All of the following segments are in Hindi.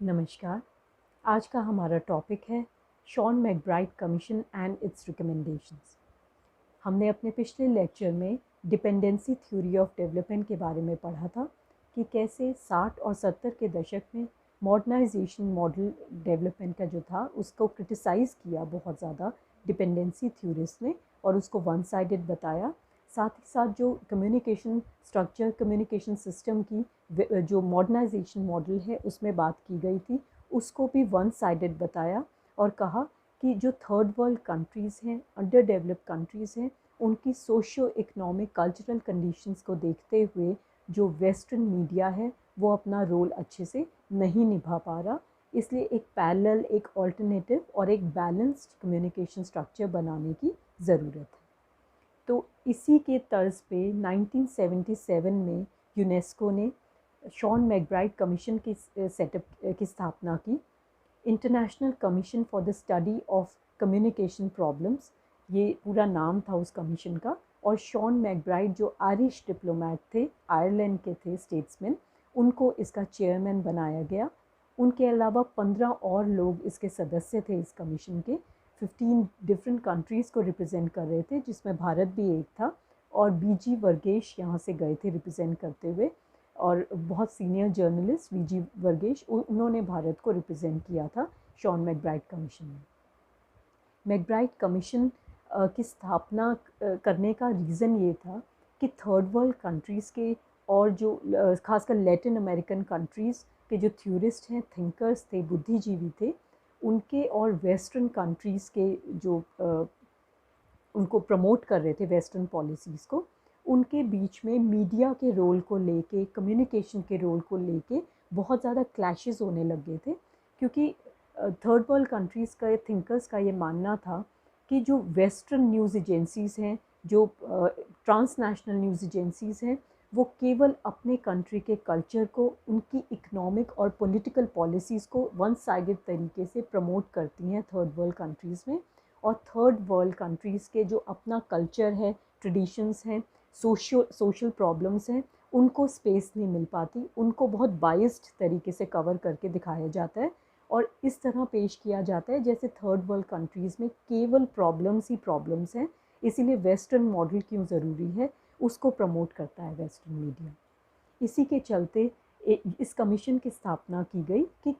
नमस्कार। आज का हमारा टॉपिक है Sean MacBride commission and its recommendations. हमने अपने पिछले लेक्चर में डिपेंडेंसी थ्योरी ऑफ डेवलपमेंट के बारे में पढ़ा था कि कैसे 60 और 70 के दशक में मॉडर्नाइजेशन मॉडल डेवलपमेंट का जो था उसको क्रिटिसाइज़ किया बहुत ज़्यादा डिपेंडेंसी थ्योरिस्ट ने और उसको वन साइडेड बताया। साथ ही साथ जो कम्युनिकेशन स्ट्रक्चर कम्युनिकेशन सिस्टम की जो मॉडर्नाइजेशन मॉडल है उसमें बात की गई थी, उसको भी वन साइडेड बताया और कहा कि जो थर्ड वर्ल्ड कंट्रीज़ हैं, अंडर डेवलप्ड कंट्रीज़ हैं, उनकी सोशियो इकोनॉमिक कल्चरल कंडीशंस को देखते हुए जो वेस्टर्न मीडिया है वो अपना रोल अच्छे से नहीं निभा पा रहा। इसलिए एक पैरेलल, एक ऑल्टरनेटिव और एक बैलेंस्ड कम्युनिकेशन स्ट्रक्चर बनाने की ज़रूरत है। तो इसी के तर्ज पे 1977 में यूनेस्को ने शॉन मैकब्राइड कमीशन की सेटअप की स्थापना की। International commission for the study of communication problems, ये पूरा नाम था उस कमीशन का। और शॉन मैकब्राइड जो आयरिश डिप्लोमेट थे, आयरलैंड के थे स्टेट्समैन, उनको इसका चेयरमैन बनाया गया। उनके अलावा 15 और लोग इसके सदस्य थे इस कमीशन के। 15 डिफरेंट कंट्रीज़ को रिप्रेजेंट कर रहे थे, जिसमें भारत भी एक था। और बीजी वर्गेश यहाँ से गए थे रिप्रेजेंट करते हुए, और बहुत सीनियर जर्नलिस्ट बीजी वर्गेश, उन्होंने भारत को रिप्रेजेंट किया था शॉन मैकब्राइड कमीशन में। मैकब्राइड कमीशन की स्थापना करने का रीज़न ये था कि थर्ड वर्ल्ड कंट्रीज़ के और जो खासकर लैटिन अमेरिकन कंट्रीज़ के जो थ्योरिस्ट हैं, थिंकर्स थे, बुद्धिजीवी थे, उनके और वेस्टर्न कंट्रीज़ के जो उनको प्रमोट कर रहे थे वेस्टर्न पॉलिसीज़ को, उनके बीच में मीडिया के रोल को लेके, कम्युनिकेशन के रोल को लेके बहुत ज़्यादा क्लैशेस होने लग गए थे। क्योंकि थर्ड वर्ल्ड कंट्रीज़ का थिंकर्स का ये मानना था कि जो वेस्टर्न न्यूज़ एजेंसीज़ हैं, जो ट्रांसनेशनल न्यूज़ एजेंसीज़ हैं, वो केवल अपने कंट्री के कल्चर को, उनकी इकोनॉमिक और पॉलिटिकल पॉलिसीज़ को वन साइडेड तरीके से प्रमोट करती हैं थर्ड वर्ल्ड कंट्रीज़ में। और थर्ड वर्ल्ड कंट्रीज़ के जो अपना कल्चर है, ट्रेडिशंस हैं, सोशल प्रॉब्लम्स हैं, उनको स्पेस नहीं मिल पाती, उनको बहुत बाइस्ड तरीके से कवर करके दिखाया जाता है और इस तरह पेश किया जाता है जैसे थर्ड वर्ल्ड कंट्रीज़ में केवल प्रॉब्लम्स ही प्रॉब्लम्स हैं। इसीलिए वेस्टर्न मॉडल क्यों ज़रूरी है, उसको प्रमोट करता है वेस्टर्न मीडिया। इसी के चलते इस कमीशन की स्थापना की गई कि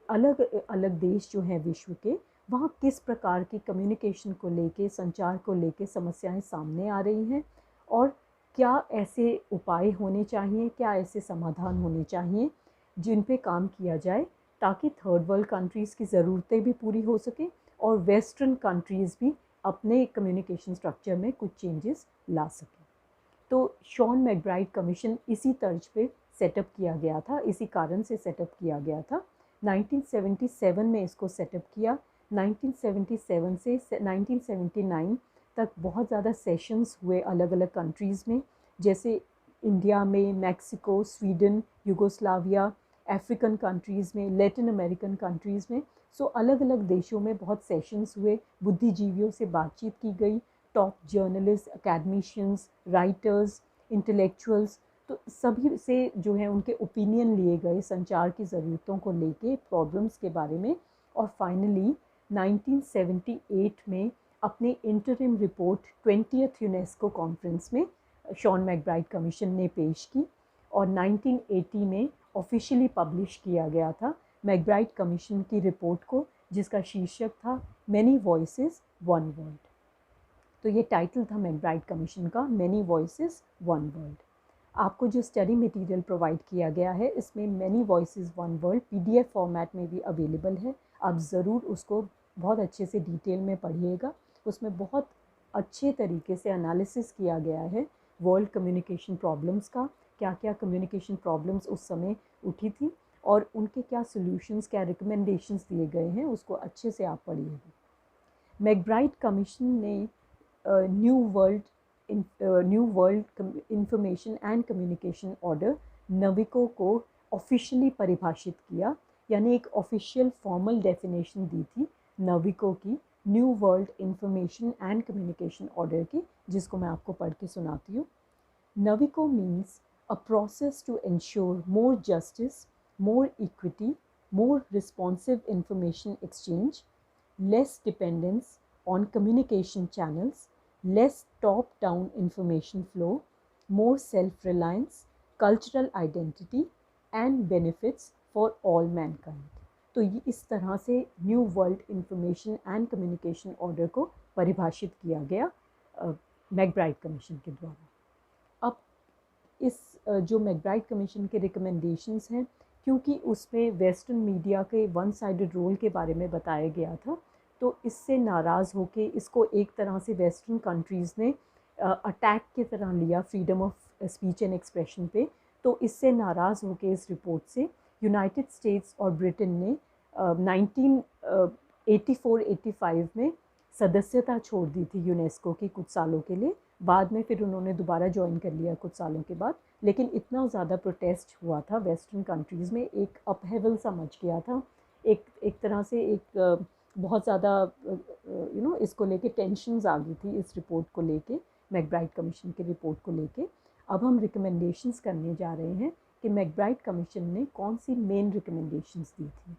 अलग अलग देश जो हैं विश्व के, वहाँ किस प्रकार की कम्युनिकेशन को लेके, संचार को लेके समस्याएं सामने आ रही हैं और क्या ऐसे उपाय होने चाहिए, क्या ऐसे समाधान होने चाहिए जिन पे काम किया जाए ताकि थर्ड वर्ल्ड कंट्रीज़ की ज़रूरतें भी पूरी हो सकें और वेस्टर्न कंट्रीज़ भी अपने कम्युनिकेशन स्ट्रक्चर में कुछ चेंजेस ला सकें। तो शॉन मैकब्राइड कमीशन इसी तर्ज पे सेटअप किया गया था, इसी कारण से सेटअप किया गया था। 1977 में इसको सेटअप किया। 1977 से 1979 तक बहुत ज़्यादा सेशंस हुए अलग अलग कंट्रीज़ में, जैसे इंडिया में, Mexico, Sweden, Yugoslavia, African countries में, लैटिन अमेरिकन कंट्रीज़ में। सो अलग अलग देशों में बहुत सेशंस हुए, बुद्धिजीवियों से बातचीत की गई, top journalist, academicians, writers, intellectuals, तो सभी से जो है उनके ओपिनियन लिए गए संचार की ज़रूरतों को लेके, प्रॉब्लम्स के बारे में। और फाइनली 1978 में अपने interim report 20th UNESCO conference में शॉन मैकब्राइड कमीशन ने पेश की और 1980 में ऑफिशियली पब्लिश किया गया था मैकब्राइड कमीशन की रिपोर्ट को, जिसका शीर्षक था मैनी वॉइसेस वन वर्ल्ड। तो ये टाइटल था मैकब्राइड कमीशन का, मैनी वॉइसेस वन वर्ल्ड। आपको जो स्टडी मटेरियल प्रोवाइड किया गया है इसमें many voices one world PDF format में भी अवेलेबल है। आप ज़रूर उसको बहुत अच्छे से डिटेल में पढ़िएगा। उसमें बहुत अच्छे तरीके से एनालिसिस किया गया है वर्ल्ड कम्युनिकेशन प्रॉब्लम्स का, क्या क्या कम्युनिकेशन प्रॉब्लम्स उस समय उठी थी और उनके क्या सॉल्यूशंस, क्या रिकमेंडेशंस दिए गए हैं, उसको अच्छे से आप पढ़िएगा। मैकब्राइड कमीशन ने new world information and communication order नविको को ऑफिशियली परिभाषित किया, यानी एक ऑफिशियल फॉर्मल डेफिनेशन दी थी नविको की, new world information and communication order की, जिसको मैं आपको पढ़ के सुनाती हूँ। Navico means a process to ensure more justice, more equity, more responsive information exchange, less dependence on communication channels, less top-down information flow, more self-reliance, cultural identity and benefits for all mankind. तो ये इस तरह से new world information and communication order को परिभाषित किया गया मैकब्राइड कमीशन के द्वारा। अब इस जो मैकब्राइड कमीशन के रिकमेंडेशंस हैं, क्योंकि उसमें वेस्टर्न मीडिया के वन साइडेड रोल के बारे में बताया गया था, तो इससे नाराज़ होके इसको एक तरह से वेस्टर्न कंट्रीज़ ने अटैक की तरह लिया freedom of speech and expression पे। तो इससे नाराज़ होके इस रिपोर्ट से यूनाइटेड स्टेट्स और ब्रिटेन ने 1984-85 में सदस्यता छोड़ दी थी यूनेस्को की कुछ सालों के लिए। बाद में फिर उन्होंने दोबारा ज्वाइन कर लिया कुछ सालों के बाद, लेकिन इतना ज़्यादा प्रोटेस्ट हुआ था वेस्टर्न कंट्रीज़ में, एक अपहेवल सा मच गया था, एक तरह से एक बहुत ज़्यादा इसको लेके टेंशन्स आ गई थी इस रिपोर्ट को लेके, मैकब्राइड कमीशन की रिपोर्ट को लेके। अब हम रिकमेंडेशंस करने जा रहे हैं कि मैकब्राइड कमीशन ने कौन सी मेन रिकमेंडेशंस दी थी।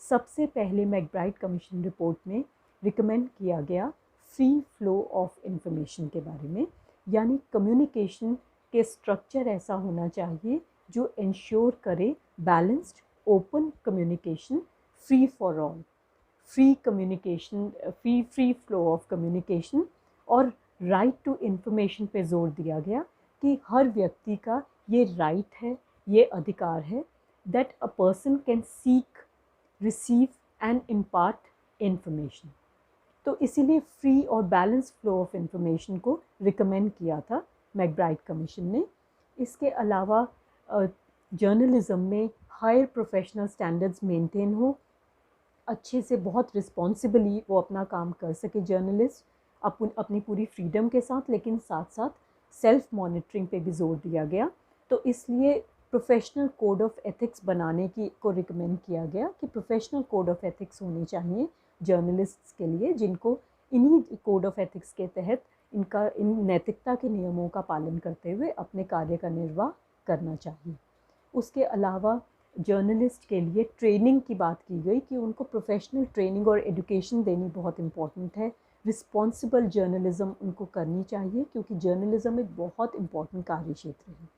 सबसे पहले मैकब्राइड कमीशन रिपोर्ट में रिकमेंड किया गया फ्री फ्लो ऑफ इंफॉर्मेशन के बारे में, यानी कम्युनिकेशन के स्ट्रक्चर ऐसा होना चाहिए जो इंश्योर करे balanced open communication, free for all, free communication, free flow of communication और राइट टू इंफॉर्मेशन पे जोर दिया गया कि हर व्यक्ति का ये राइट है, ये अधिकार है that a person can seek, receive and impart information. तो इसीलिए फ्री और बैलेंस फ्लो ऑफ इंफॉर्मेशन को रिकमेंड किया था मैकब्राइड कमीशन ने। इसके अलावा जर्नलिज्म में हायर प्रोफेशनल स्टैंडर्ड्स मेंटेन हो, अच्छे से बहुत रिस्पॉन्सिबली वो अपना काम कर सके जर्नलिस्ट, अपनी पूरी फ्रीडम के साथ, लेकिन साथ साथ सेल्फ मॉनिटरिंग पे भी जोर दिया गया। तो इसलिए प्रोफेशनल कोड ऑफ एथिक्स बनाने की को रिकमेंड किया गया कि प्रोफेशनल कोड ऑफ एथिक्स होने चाहिए जर्नलिस्ट्स के लिए, जिनको इन्हीं कोड ऑफ एथिक्स के तहत इन नैतिकता के नियमों का पालन करते हुए अपने कार्य का निर्वाह करना चाहिए। उसके अलावा जर्नलिस्ट के लिए ट्रेनिंग की बात की गई कि उनको प्रोफेशनल ट्रेनिंग और एजुकेशन देनी बहुत इम्पॉर्टेंट है। रिस्पॉन्सिबल जर्नलिज़म उनको करनी चाहिए, क्योंकि जर्नलिज़म एक बहुत इम्पॉर्टेंट कार्य क्षेत्र है।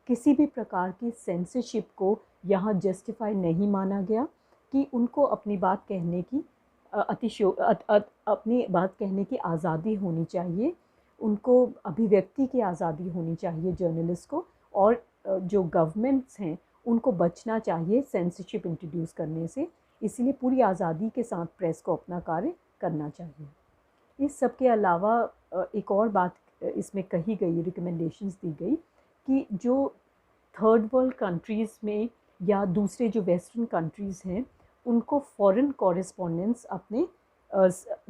किसी भी प्रकार की सेंसरशिप को यहाँ जस्टिफाई नहीं माना गया कि उनको अपनी बात कहने की अपनी बात कहने की आज़ादी होनी चाहिए, उनको अभिव्यक्ति की आज़ादी होनी चाहिए जर्नलिस्ट को, और जो गवर्नमेंट्स हैं उनको बचना चाहिए सेंसरशिप इंट्रोड्यूस करने से। इसलिए पूरी आज़ादी के साथ प्रेस को अपना कार्य करना चाहिए। इस सब के अलावा एक और बात इसमें कही गई, रिकमेंडेशंस दी गई कि जो थर्ड वर्ल्ड कंट्रीज़ में या दूसरे जो वेस्टर्न कंट्रीज़ हैं, उनको फॉरेन कॉरेस्पॉन्डेंट्स अपने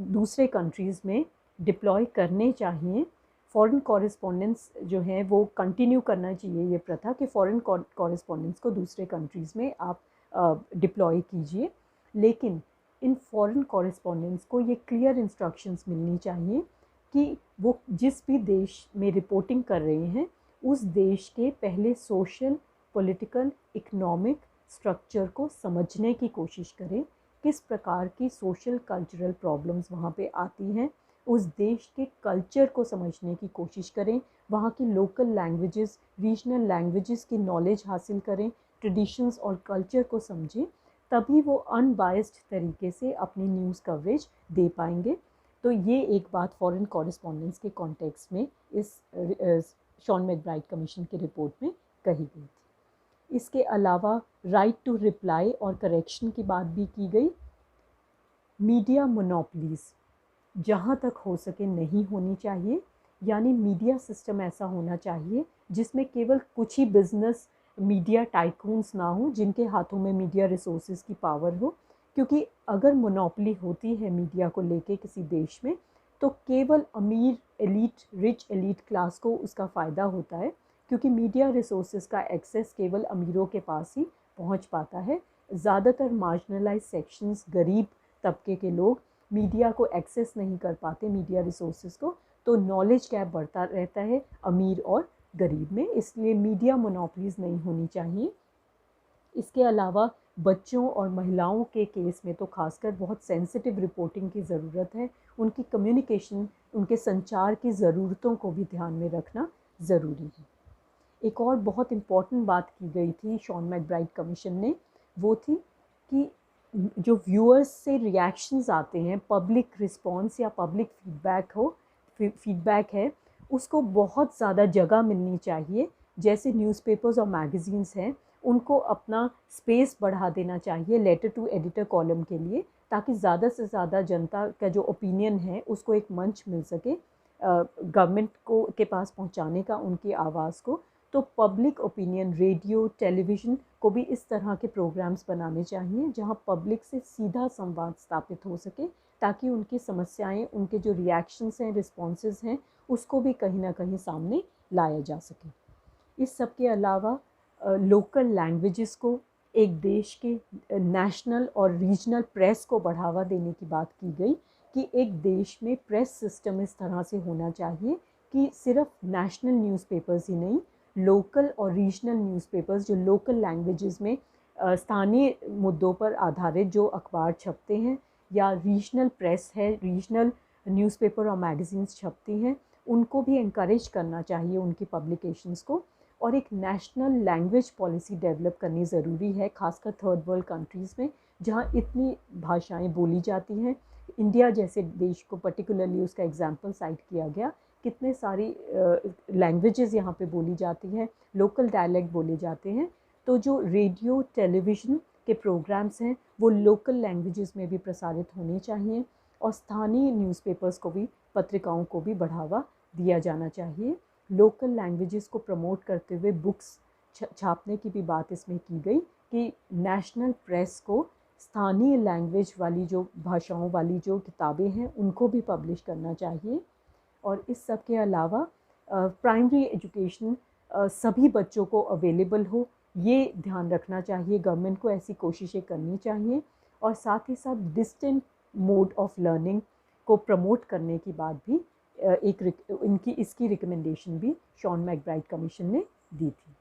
दूसरे कंट्रीज़ में डिप्लॉय करने चाहिए। फॉरेन कॉरेस्पॉन्डेंट्स जो हैं वो कंटिन्यू करना चाहिए ये प्रथा कि फॉरेन कॉरेस्पॉन्डेंट्स को दूसरे कंट्रीज़ में आप डिप्लॉय कीजिए, लेकिन इन फॉरेन कॉरेस्पॉन्डेंट्स को ये क्लियर इंस्ट्रक्शंस मिलनी चाहिए कि वो जिस भी देश में रिपोर्टिंग कर रहे हैं उस देश के पहले सोशल, पॉलिटिकल, इकोनॉमिक स्ट्रक्चर को समझने की कोशिश करें, किस प्रकार की सोशल कल्चरल प्रॉब्लम्स वहाँ पे आती हैं, उस देश के कल्चर को समझने की कोशिश करें, वहाँ की लोकल लैंग्वेजेस, रीजनल लैंग्वेजेस की नॉलेज हासिल करें, ट्रेडिशंस और कल्चर को समझें, तभी वो अनबायस्ड तरीके से अपनी न्यूज़ कवरेज दे पाएंगे। तो ये एक बात फॉरेन कॉरेस्पॉन्डेंट्स के कॉन्टेक्स्ट में इस शॉन मैकब्राइड कमीशन की रिपोर्ट में कही गई थी। इसके अलावा राइट टू रिप्लाई और करेक्शन की बात भी की गई। मीडिया मोनोपलीज़ जहाँ तक हो सके नहीं होनी चाहिए, यानी मीडिया सिस्टम ऐसा होना चाहिए जिसमें केवल कुछ ही बिजनेस मीडिया टाइकून्स ना हो जिनके हाथों में मीडिया रिसोर्सेज की पावर हो, क्योंकि अगर मोनोपली होती है मीडिया को लेके किसी देश में तो केवल अमीर एलीट, रिच एलीट क्लास को उसका फ़ायदा होता है, क्योंकि मीडिया रिसोर्सेज का एक्सेस केवल अमीरों के पास ही पहुंच पाता है। ज़्यादातर मार्जिनलाइज सेक्शंस, गरीब तबके के लोग मीडिया को एक्सेस नहीं कर पाते, मीडिया रिसोर्सेज को, तो नॉलेज गैप बढ़ता रहता है अमीर और गरीब में, इसलिए मीडिया मोनोपलीज़ नहीं होनी चाहिए। इसके अलावा बच्चों और महिलाओं के केस में तो खासकर बहुत सेंसिटिव रिपोर्टिंग की ज़रूरत है। उनकी कम्युनिकेशन, उनके संचार की ज़रूरतों को भी ध्यान में रखना ज़रूरी है। एक और बहुत इम्पॉर्टेंट बात की गई थी शॉन मैकब्राइड कमीशन ने, वो थी कि जो व्यूअर्स से रिएक्शंस आते हैं, पब्लिक रिस्पॉन्स या पब्लिक फीडबैक है, उसको बहुत ज़्यादा जगह मिलनी चाहिए। जैसे न्यूज़पेपर्स और मैगज़ीन्स हैं, उनको अपना स्पेस बढ़ा देना चाहिए लेटर टू एडिटर कॉलम के लिए, ताकि ज़्यादा से ज़्यादा जनता का जो ओपिनियन है उसको एक मंच मिल सके गवर्नमेंट को के पास पहुंचाने का, उनकी आवाज़ को। तो पब्लिक ओपिनियन, रेडियो, टेलीविज़न को भी इस तरह के प्रोग्राम्स बनाने चाहिए जहां पब्लिक से सीधा संवाद स्थापित हो सके, ताकि उनकी समस्याएं, उनके जो रिएक्शंस हैं, रिस्पॉन्सेज हैं, उसको भी कहीं ना कहीं सामने लाया जा सके। इस सब के अलावा लोकल लैंग्वेजेस को, एक देश के नेशनल और रीजनल प्रेस को बढ़ावा देने की बात की गई कि एक देश में प्रेस सिस्टम इस तरह से होना चाहिए कि सिर्फ नेशनल न्यूज़पेपर्स ही नहीं, लोकल और रीजनल न्यूज़पेपर्स जो लोकल लैंग्वेजेस में स्थानीय मुद्दों पर आधारित जो अखबार छपते हैं, या रीजनल प्रेस है, रीजनल न्यूज़पेपर और मैगज़ीन्स छपती हैं, उनको भी इनकरेज करना चाहिए, उनकी पब्लिकेशंस को। और एक नेशनल लैंग्वेज पॉलिसी डेवलप करनी ज़रूरी है, खासकर थर्ड वर्ल्ड कंट्रीज़ में जहाँ इतनी भाषाएं बोली जाती हैं। इंडिया जैसे देश को पर्टिकुलरली उसका एग्जांपल साइट किया गया, कितने सारी लैंग्वेजेस यहाँ पे बोली जाती हैं, लोकल डायलेक्ट बोले जाते हैं। तो जो रेडियो टेलीविज़न के प्रोग्राम्स हैं वो लोकल लैंग्वेजेस में भी प्रसारित होने चाहिए, और स्थानीय न्यूज़पेपर्स को भी, पत्रिकाओं को भी बढ़ावा दिया जाना चाहिए। लोकल लैंग्वेजेस को प्रमोट करते हुए बुक्स छापने की भी बात इसमें की गई कि नेशनल प्रेस को स्थानीय लैंग्वेज वाली, जो भाषाओं वाली जो किताबें हैं, उनको भी पब्लिश करना चाहिए। और इस सब के अलावा प्राइमरी एजुकेशन सभी बच्चों को अवेलेबल हो, ये ध्यान रखना चाहिए, गवर्नमेंट को ऐसी कोशिशें करनी चाहिए। और साथ ही साथ डिस्टेंट मोड ऑफ लर्निंग को प्रमोट करने की बात भी इसकी रिकमेंडेशन भी शॉन मैकब्राइड कमीशन ने दी थी।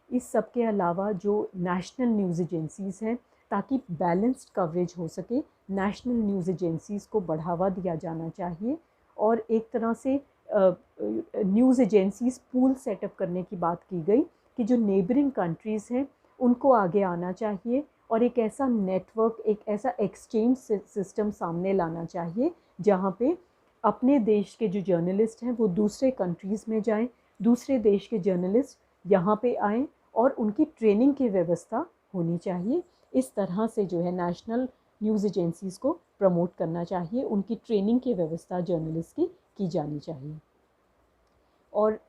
इस सब के अलावा जो नेशनल न्यूज़ एजेंसीज़ हैं, ताकि बैलेंस्ड कवरेज हो सके, नेशनल न्यूज़ एजेंसीज़ को बढ़ावा दिया जाना चाहिए। और एक तरह से न्यूज़ एजेंसीज़ पूल सेटअप करने की बात की गई कि जो नेबरिंग कंट्रीज़ हैं उनको आगे आना चाहिए, और एक ऐसा नेटवर्क, एक ऐसा एक्सचेंज सिस्टम सामने लाना चाहिए जहाँ पे अपने देश के जो जर्नलिस्ट हैं वो दूसरे कंट्रीज़ में जाएं, दूसरे देश के जर्नलिस्ट यहाँ पे आएँ, और उनकी ट्रेनिंग की व्यवस्था होनी चाहिए। इस तरह से जो है नेशनल न्यूज़ एजेंसीज़ को प्रमोट करना चाहिए, उनकी ट्रेनिंग की व्यवस्था जर्नलिस्ट की जानी चाहिए। और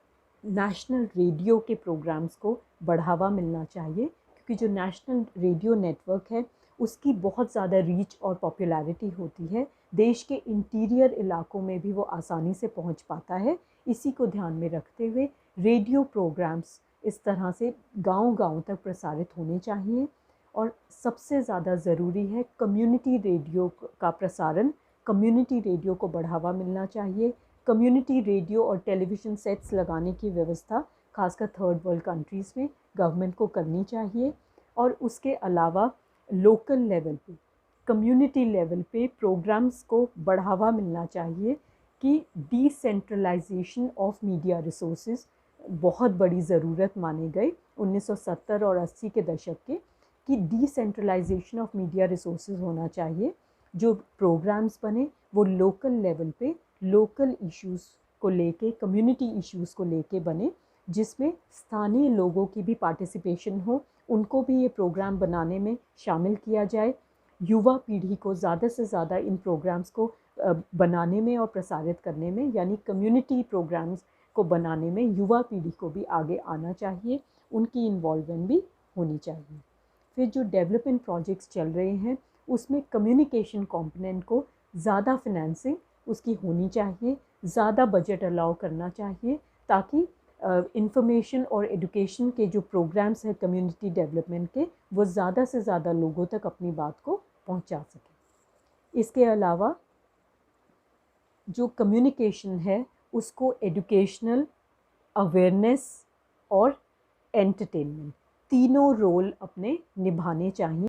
नेशनल रेडियो के प्रोग्राम्स को बढ़ावा मिलना चाहिए, क्योंकि जो नेशनल रेडियो नेटवर्क है उसकी बहुत ज़्यादा रीच और पॉपुलैरिटी होती है, देश के इंटीरियर इलाकों में भी वो आसानी से पहुंच पाता है। इसी को ध्यान में रखते हुए रेडियो प्रोग्राम्स इस तरह से गांव-गांव तक प्रसारित होने चाहिए। और सबसे ज़्यादा ज़रूरी है कम्युनिटी रेडियो का प्रसारण, कम्युनिटी रेडियो को बढ़ावा मिलना चाहिए। कम्युनिटी रेडियो और टेलीविज़न सेट्स लगाने की व्यवस्था खासकर थर्ड वर्ल्ड कंट्रीज़ में गवर्नमेंट को करनी चाहिए। और उसके अलावा लोकल लेवल पे, कम्युनिटी लेवल पे प्रोग्राम्स को बढ़ावा मिलना चाहिए कि डिसेंट्रलाइजेशन ऑफ मीडिया रिसोर्सेज बहुत बड़ी ज़रूरत माने गए 1970 और 80 के दशक के, कि डिसेंट्रलाइजेशन ऑफ मीडिया रिसोर्सेज होना चाहिए। जो प्रोग्राम्स बने वो लोकल लेवल पे लोकल इश्यूज़ को लेके, कम्युनिटी इश्यूज़ को लेके बने, जिसमें स्थानीय लोगों की भी पार्टिसिपेशन हो, उनको भी ये प्रोग्राम बनाने में शामिल किया जाए। युवा पीढ़ी को ज़्यादा से ज़्यादा इन प्रोग्राम्स को बनाने में और प्रसारित करने में, यानी कम्युनिटी प्रोग्राम्स को बनाने में युवा पीढ़ी को भी आगे आना चाहिए, उनकी इन्वॉल्वमेंट भी होनी चाहिए। फिर जो डेवलपमेंट प्रोजेक्ट्स चल रहे हैं उसमें कम्युनिकेशन कंपोनेंट को ज़्यादा फिनेंसिंग उसकी होनी चाहिए, ज़्यादा बजट अलाउ करना चाहिए, ताकि इंफॉर्मेशन और एजुकेशन के जो प्रोग्राम्स हैं कम्युनिटी डेवलपमेंट के, वो ज़्यादा से ज़्यादा लोगों तक अपनी बात को पहुंचा सकें। इसके अलावा जो कम्युनिकेशन है उसको एजुकेशनल, अवेयरनेस और एंटरटेनमेंट, तीनों रोल अपने निभाने चाहिए।